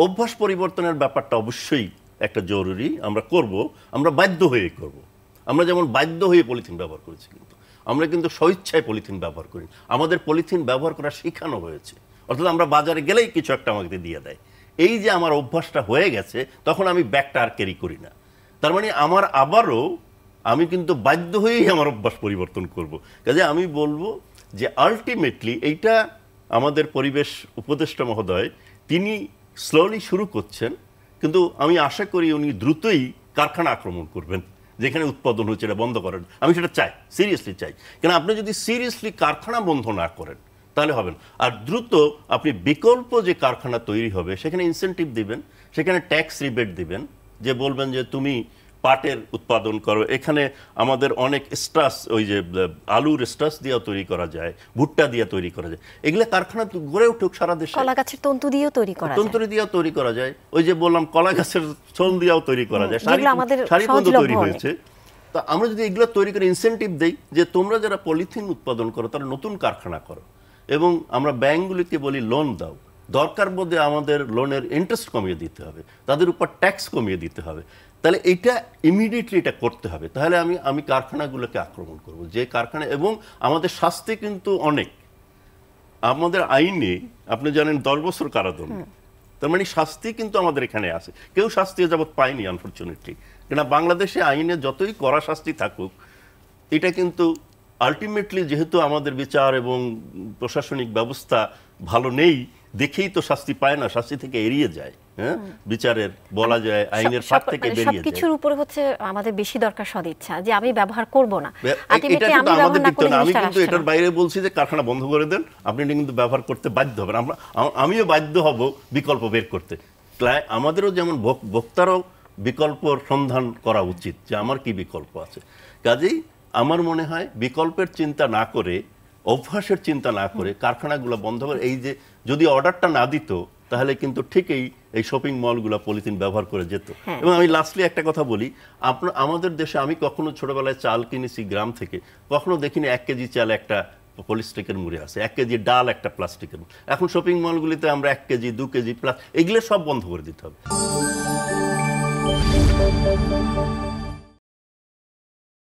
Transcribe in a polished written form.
অভ্যাস পরিবর্তনের ব্যাপারটা অবশ্যই একটা জরুরি, আমরা করব, আমরা বাধ্য হয়ে করব। আমরা যেমন বাধ্য হয়ে পলিথিন ব্যবহার করেছি, কিন্তু আমরা কিন্তু স্বইচ্ছায় পলিথিন ব্যবহার করি। আমাদের পলিথিন ব্যবহার করা শেখানো হয়েছে, অর্থাৎ আমরা বাজারে গেলেই কিছু একটা আমাকে দিয়ে দেয়। এই যে আমার অভ্যাসটা হয়ে গেছে, তখন আমি ব্যাগটা আর ক্যারি করি না। তার মানে আমার আবারও আমি কিন্তু বাধ্য হয়েই আমার অভ্যাস পরিবর্তন করব। কাজে আমি বলবো যে আলটিমেটলি এইটা আমাদের পরিবেশ উপদেষ্টা মহোদয় তিনি স্লোলি শুরু করছেন, কিন্তু আমি আশা করি উনি দ্রুতই কারখানা আক্রমণ করবেন, যেখানে উৎপাদন হচ্ছে এটা বন্ধ করেন। আমি সেটা চাই, সিরিয়াসলি চাই। কেন আপনি যদি সিরিয়াসলি কারখানা বন্ধ না করেন তাহলে হবে না। আর দ্রুত আপনি বিকল্প যে কারখানা তৈরি হবে সেখানে ইনসেন্টিভ দিবেন, সেখানে ট্যাক্স রিবেট দিবেন, যে বলবেন যে তুমি পাটের উৎপাদন করো, এখানে আমাদের অনেক স্টাস, ওই যে আলুর স্টাস দিয়েও তৈরি করা যায়, ভুট্টা দিয়ে তৈরি করা যায়, এগুলো কারখানা গড়ে উঠুক সারা দেশে। কলা গাছের তন্তু দিয়েও তৈরি করা যায়, তন্তু দিয়েও তৈরি করা যায়, ওই যে বললাম কলা গাছের ছোল দিয়েও তৈরি করা যায়, শাড়ি পর্যন্ত তৈরি হয়েছে। তা আমরা যদি এগুলো তৈরি করে ইনসেন্টিভ দেই যে তোমরা যারা পলিথিন উৎপাদন করো তারা নতুন কারখানা করো, এবং আমরা ব্যাংকগুলিকে বলি লোন দাও, দরকার বোধে আমাদের লোনের ইন্টারেস্ট কমিয়ে দিতে হবে, তাদের উপর ট্যাক্স কমিয়ে দিতে হবে, তাহলে এটা ইমিডিয়েটলি এটা করতে হবে। তাহলে আমি কারখানাগুলোকে আক্রমণ করব, যে কারখানা। এবং আমাদের শাস্তি কিন্তু অনেক, আমাদের আইনে আপনি জানেন 10 বছর কারাদণ্ড, তার মানে শাস্তি কিন্তু আমাদের এখানে আছে। কেউ শাস্তি যাবৎ পায়নি আনফরচুনেটলি। কেন বাংলাদেশে আইনে যতই কড়া শাস্তি থাকুক, এটা কিন্তু আলটিমেটলি যেহেতু আমাদের বিচার এবং প্রশাসনিক ব্যবস্থা ভালো নেই, দেখেই তো শাস্তি পায় না, শাস্তি থেকে এড়িয়ে যায়। হ্যাঁ, বিচারের বলা যায় আইনের ফাঁক থেকে বেরিয়ে যায়। সবকিছুর উপরে হচ্ছে আমাদের বেশি দরকার সদিচ্ছা, যে আমি ব্যবহার করব না। এটা কিন্তু আমাদের দিতে না, আমি কিন্তু এটার বাইরে বলছি যে কারখানা বন্ধ করে দেন, আপনি এটা কিন্তু ব্যবহার করতে বাধ্য হবেন। আমিও বাধ্য হব বিকল্প বের করতে। আমাদেরও যেমন ভোক্তারও বিকল্পর সন্ধান করা উচিত, যে আমার কি বিকল্প আছে। কাজেই আমার মনে হয় বিকল্পের চিন্তা না করে, অভ্যাসের চিন্তা না করে কারখানাগুলো বন্ধ করে, এই যে যদি অর্ডারটা না দিত তাহলে কিন্তু ঠিকই এই শপিং মলগুলো পলিথিন ব্যবহার করে যেত। এবং আমি লাস্টলি একটা কথা বলি, আমাদের দেশে আমি কখনো ছোটবেলায় চাল কিনেছি গ্রাম থেকে, কখনো দেখিনি 1 কেজি চাল একটা পলিস্টিকের মুড়ে আছে, 1 কেজি ডাল একটা প্লাস্টিকের। এখন শপিং মলগুলিতে আমরা 1 কেজি 2 কেজি প্লাস, এগুলো সব বন্ধ করে দিতে হবে।